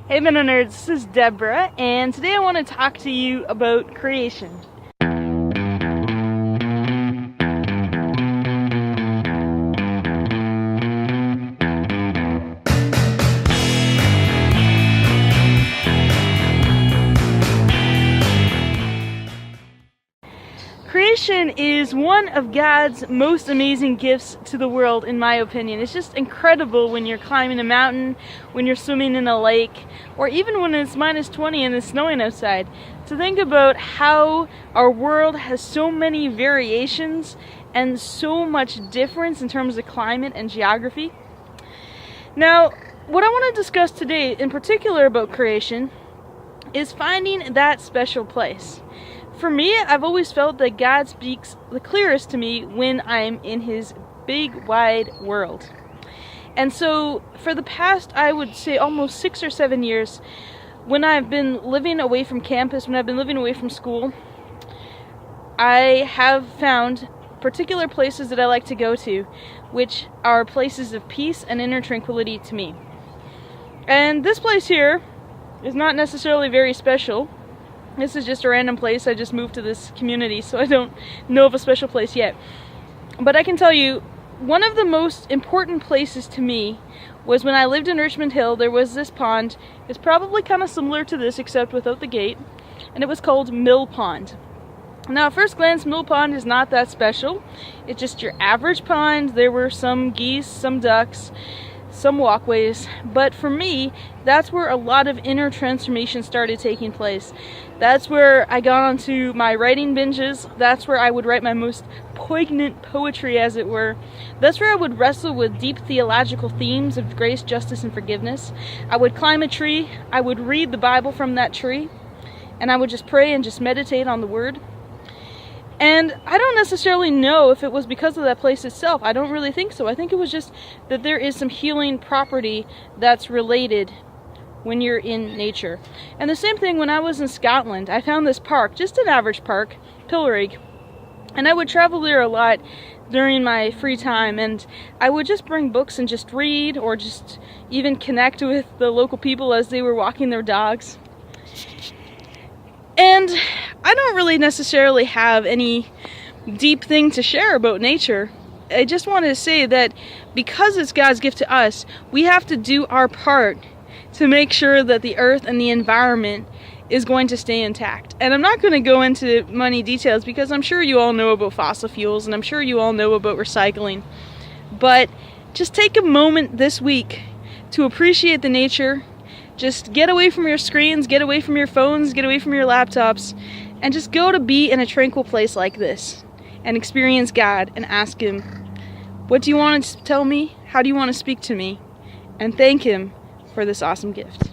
Hey MennoNerds, this is Deborah, and today I want to talk to you about creation. Creation is one of God's most amazing gifts to the world, in my opinion. It's just incredible when you're climbing a mountain, when you're swimming in a lake, or even when it's minus 20 and it's snowing outside. To think about how our world has so many variations and so much difference in terms of climate and geography. Now, what I want to discuss today in particular about creation is finding that special place. For me, I've always felt that God speaks the clearest to me when I'm in His big, wide world. And so, for the past, I would say, almost 6 or 7 years, when I've been living away from campus, when I've been living away from school, I have found particular places that I like to go to, which are places of peace and inner tranquility to me. And this place here is not necessarily very special. This is just a random place. I just moved to this community, so I don't know of a special place yet. But I can tell you, one of the most important places to me was when I lived in Richmond Hill. There was this pond. It's probably kind of similar to this, except without the gate. And it was called Mill Pond. Now, at first glance, Mill Pond is not that special. It's just your average pond. There were some geese, some ducks, some walkways, but for me, that's where a lot of inner transformation started taking place. That's where I got onto my writing binges. That's where I would write my most poignant poetry, as it were. That's where I would wrestle with deep theological themes of grace, justice, and forgiveness. I would climb a tree, I would read the Bible from that tree, and I would just pray and just meditate on the Word. And I don't necessarily know if it was because of that place itself. I don't really think so. I think it was just that there is some healing property that's related when you're in nature. And the same thing when I was in Scotland. I found this park, just an average park, Pilrig. And I would travel there a lot during my free time, and I would just bring books and just read, or just even connect with the local people as they were walking their dogs. And I don't really necessarily have any deep thing to share about nature. I just want to say that because it's God's gift to us, we have to do our part to make sure that the earth and the environment is going to stay intact. And I'm not going to go into many details because I'm sure you all know about fossil fuels and I'm sure you all know about recycling. But just take a moment this week to appreciate the nature. Just get away from your screens, get away from your phones, get away from your laptops, and just go to be in a tranquil place like this and experience God and ask Him, what do you want to tell me? How do you want to speak to me? And thank Him for this awesome gift.